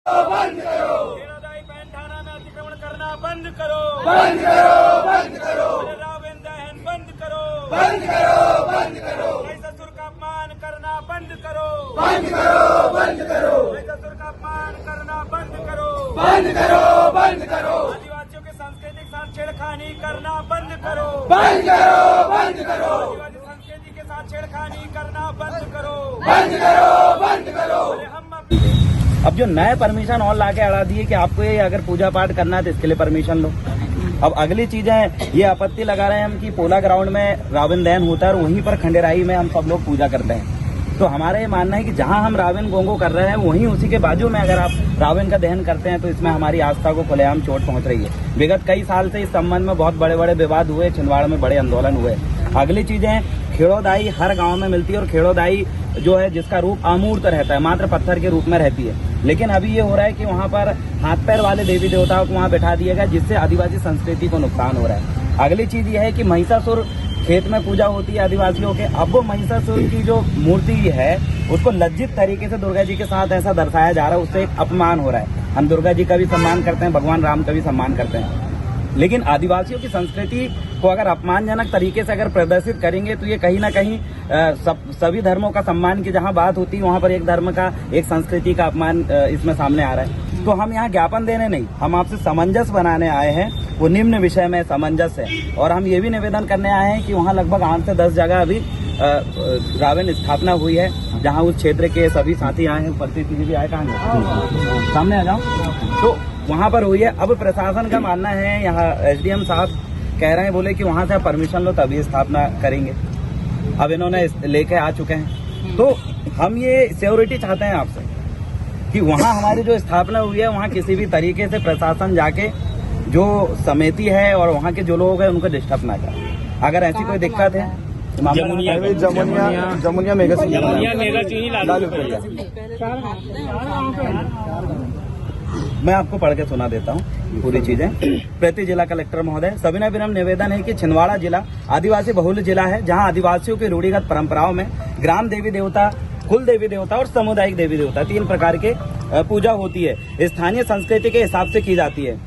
बंद करो। खेड़ादाई पैंठाना में अतिक्रमण करना बंद करो। बंद करो, बंद करो, रावण दहन बंद करो। बंद करो, बंद करो, ससुर का अपमान करना बंद करो। बंद करो, बंद करो, ससुर का अपमान करना बंद करो। बंद करो, बंद करो, आदिवासियों के संस्कृति के साथ छेड़खानी करना बंद करो। बंद करो, बंद करो, आदिवासी संस्कृति के साथ छेड़खानी करना बंद करो। बंद करो, बंद करो। हम अब जो नए परमिशन और लाके अड़ा दिए कि आपको ये अगर पूजा पाठ करना है तो इसके लिए परमिशन लो। अब अगली चीजें ये आपत्ति लगा रहे हैं हम कि पोला ग्राउंड में रावण दहन होता है और वहीं पर खंडेराई में हम सब लोग पूजा करते हैं। तो हमारा ये मानना है कि जहां हम रावण गोंगो कर रहे हैं वहीं उसी के बाजू में अगर आप रावण का दहन करते हैं तो इसमें हमारी आस्था को खुलेआम चोट पहुंच रही है। विगत कई साल से इस संबंध में बहुत बड़े बड़े विवाद हुए, छिंदवाड़ा में बड़े आंदोलन हुए। अगली चीजें खेड़ोदाई हर गांव में मिलती है और खेड़ोदाई जो है जिसका रूप अमूर्त रहता है, मात्र पत्थर के रूप में रहती है। लेकिन अभी ये हो रहा है कि वहाँ पर हाथ पैर वाले देवी देवताओं को वहाँ बैठा दिया गया, जिससे आदिवासी संस्कृति को नुकसान हो रहा है। अगली चीज ये है कि महिषासुर खेत में पूजा होती है आदिवासियों के। अब वो महिषासुर की जो मूर्ति है उसको लज्जित तरीके से दुर्गा जी के साथ ऐसा दर्शाया जा रहा है, उससे एक अपमान हो रहा है। हम दुर्गा जी का भी सम्मान करते हैं, भगवान राम का भी सम्मान करते हैं, लेकिन आदिवासियों की संस्कृति को अगर अपमानजनक तरीके से अगर प्रदर्शित करेंगे तो ये कहीं ना कहीं सभी धर्मों का सम्मान की जहां बात होती है वहां पर एक धर्म का, एक संस्कृति का अपमान इसमें सामने आ रहा है। तो हम यहाँ ज्ञापन देने नहीं, हम आपसे सामंजस्य बनाने आए हैं। वो निम्न विषय में सामंजस्य है और हम ये भी निवेदन करने आए हैं कि वहाँ लगभग 8 से 10 जगह अभी रावण स्थापना हुई है, जहाँ उस क्षेत्र के सभी साथी आए हैं। उपस्थित भी आए, कहाँ सामने आ जाओ। तो वहाँ पर हुई है। अब प्रशासन का मानना है, यहाँ एसडीएम साहब कह रहे हैं, बोले कि वहाँ से परमिशन लो तभी स्थापना करेंगे। अब इन्होंने लेके आ चुके हैं। तो हम ये सिक्योरिटी चाहते हैं आपसे कि वहाँ हमारी जो स्थापना हुई है वहाँ किसी भी तरीके से प्रशासन जाके जो समिति है और वहाँ के जो लोग हैं उनको डिस्टर्ब ना करें। अगर ऐसी कोई दिक्कत है जमुनिया मेगा मैं आपको पढ़ के सुना देता हूँ पूरी चीजें। प्रति जिला कलेक्टर महोदय, सविनय विनम्र निवेदन है कि छिंदवाड़ा जिला आदिवासी बहुल जिला है, जहाँ आदिवासियों की रूढ़िगत परंपराओं में ग्राम देवी देवता, कुल देवी देवता और सामुदायिक देवी देवता 3 प्रकार के पूजा होती है। स्थानीय संस्कृति के हिसाब से की जाती है।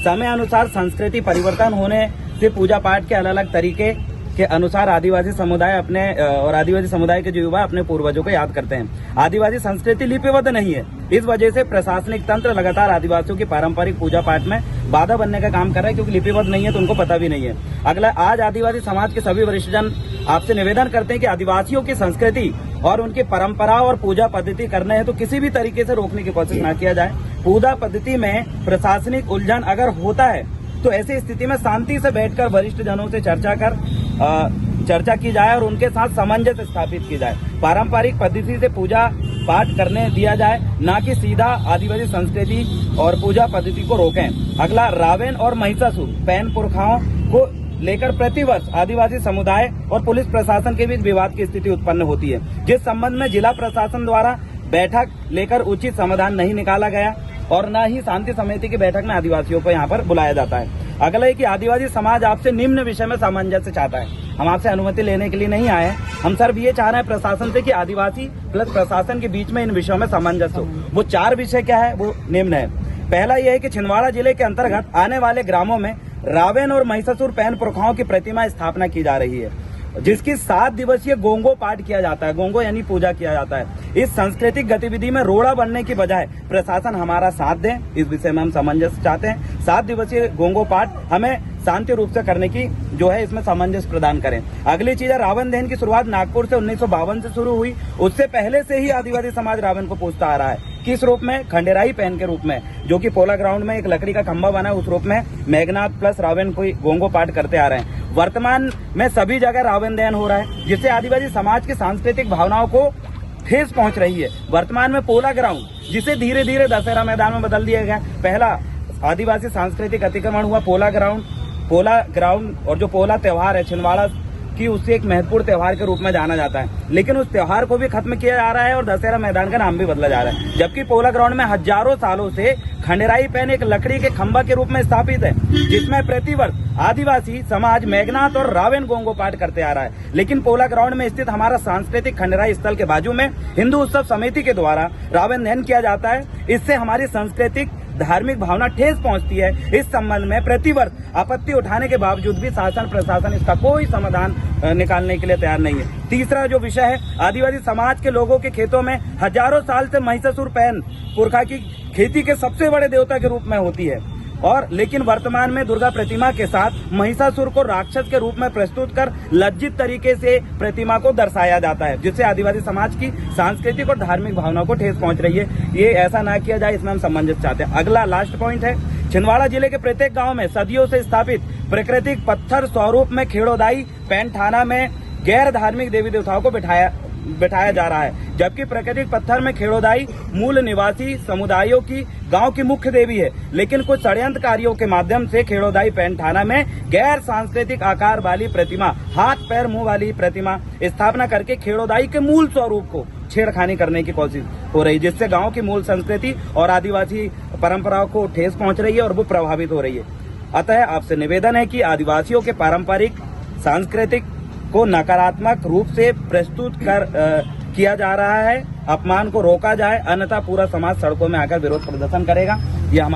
समय अनुसार संस्कृति परिवर्तन होने से पूजा पाठ के अलग अलग तरीके के अनुसार आदिवासी समुदाय अपने और आदिवासी समुदाय के जो युवा अपने पूर्वजों को याद करते हैं। आदिवासी संस्कृति लिपिबद्ध नहीं है, इस वजह से प्रशासनिक तंत्र लगातार आदिवासियों की पारंपरिक पूजा पाठ में बाधा बनने का काम कर रहा है, क्योंकि लिपिबद्ध नहीं है तो उनको पता भी नहीं है। अगला, आज आदिवासी समाज के सभी वरिष्ठजन आपसे निवेदन करते हैं कि आदिवासियों की संस्कृति और उनकी परंपरा और पूजा पद्धति करने हैं तो किसी भी तरीके से रोकने की कोशिश न किया जाए। पूजा पद्धति में प्रशासनिक उलझन अगर होता है तो ऐसी स्थिति में शांति से बैठकर वरिष्ठ जनों से चर्चा की जाए और उनके साथ सामंजस्य स्थापित की जाए। पारंपरिक पद्धति से पूजा पाठ करने दिया जाए, ना कि सीधा आदिवासी संस्कृति और पूजा पद्धति को रोकें। अगला, रावण और महिषासुर पैन पुरखाओं को लेकर प्रतिवर्ष आदिवासी समुदाय और पुलिस प्रशासन के बीच विवाद की स्थिति उत्पन्न होती है, जिस संबंध में जिला प्रशासन द्वारा बैठक लेकर उचित समाधान नहीं निकाला गया और न ही शांति समिति की बैठक में आदिवासियों को यहाँ पर बुलाया जाता है। अगला है कि आदिवासी समाज आपसे निम्न विषय में सामंजस्य चाहता है। हम आपसे अनुमति लेने के लिए नहीं आए हैं, हम सिर्फ ये चाह रहे हैं प्रशासन से कि आदिवासी प्लस प्रशासन के बीच में इन विषयों में सामंजस्य हो। वो 4 विषय क्या है, वो निम्न है। पहला यह है कि छिंदवाड़ा जिले के अंतर्गत आने वाले ग्रामों में रावण और महिषासुर पैन पुरखाओं की प्रतिमा स्थापना की जा रही है, जिसकी 7 दिवसीय गोंगो पाठ किया जाता है। गोंगो यानी पूजा किया जाता है। इस सांस्कृतिक गतिविधि में रोड़ा बनने की बजाय प्रशासन हमारा साथ दे, इस विषय में हम सामंजस्य चाहते हैं। 7 दिवसीय गोंगो पाठ हमें शांति रूप से करने की जो है इसमें सामंजस्य प्रदान करें। अगली चीज है, रावण दहन की शुरुआत नागपुर से 1952 से शुरू हुई। उससे पहले से ही आदिवासी समाज रावण को पूजता आ रहा है। किस रूप में? खंडेराई पहन के रूप में, जो कि पोला ग्राउंड में एक लकड़ी का खंभा बना है, उस रूप में मेघनाथ प्लस रावण को गोंगो पाठ करते आ रहे हैं। वर्तमान में सभी जगह रावण दहन हो रहा है, जिससे आदिवासी समाज की सांस्कृतिक भावनाओं को ठेस पहुंच रही है। वर्तमान में पोला ग्राउंड, जिसे धीरे धीरे दशहरा मैदान में बदल दिया गया। पहला आदिवासी सांस्कृतिक अतिक्रमण हुआ पोला ग्राउंड और जो पोला त्योहार है छिंदवाड़ा कि उसे एक महत्वपूर्ण त्योहार के रूप में जाना जाता है, लेकिन उस त्योहार को भी खत्म किया जा रहा है और दशहरा मैदान का नाम भी बदला जा रहा है। जबकि पोला ग्राउंड में हजारों सालों से खंडेराई पेन एक लकड़ी के खंभा के रूप में स्थापित है, जिसमें प्रतिवर्ष आदिवासी समाज मेघनाथ और रावण गोंगो पाठ करते आ रहा है। लेकिन पोला ग्राउंड में स्थित हमारा सांस्कृतिक खंडेराई स्थल के बाजू में हिंदू उत्सव समिति के द्वारा रावण दहन किया जाता है। इससे हमारी सांस्कृतिक धार्मिक भावना ठेस पहुंचती है। इस संबंध में प्रतिवर्ष आपत्ति उठाने के बावजूद भी शासन प्रशासन इसका कोई समाधान निकालने के लिए तैयार नहीं है। तीसरा जो विषय है, आदिवासी समाज के लोगों के खेतों में हजारों साल से महिषासुर पैन पुरखा की खेती के सबसे बड़े देवता के रूप में होती है, और लेकिन वर्तमान में दुर्गा प्रतिमा के साथ महिषासुर को राक्षस के रूप में प्रस्तुत कर लज्जित तरीके से प्रतिमा को दर्शाया जाता है, जिससे आदिवासी समाज की सांस्कृतिक और धार्मिक भावना को ठेस पहुंच रही है। ये ऐसा ना किया जाए, इसमें हम सामंजस्य चाहते हैं। अगला लास्ट पॉइंट है, छिंदवाड़ा जिले के प्रत्येक गांव में सदियों से स्थापित प्राकृतिक पत्थर स्वरूप में खेड़ोदाई पैन थाना में गैर धार्मिक देवी देवताओं को बैठाया जा रहा है, जबकि प्राकृतिक पत्थर में खेड़ोदाई मूल निवासी समुदायों की गांव की मुख्य देवी है। लेकिन कुछ षड्यंत्रकारियों के माध्यम से खेड़ोदाई पैन थाना में गैर सांस्कृतिक आकार वाली प्रतिमा, हाथ पैर मुंह वाली प्रतिमा स्थापना करके खेड़ोदाई के मूल स्वरूप को छेड़खानी करने की कोशिश हो रही है, जिससे गांव की मूल संस्कृति और आदिवासी परंपराओं को ठेस पहुंच रही है और वो प्रभावित हो रही है। अतः आपसे निवेदन है कि आदिवासियों के पारंपरिक सांस्कृतिक को नकारात्मक रूप से प्रस्तुत किया जा रहा है, अपमान को रोका जाए, अन्यथा पूरा समाज सड़कों में आकर विरोध प्रदर्शन करेगा। यह हमारा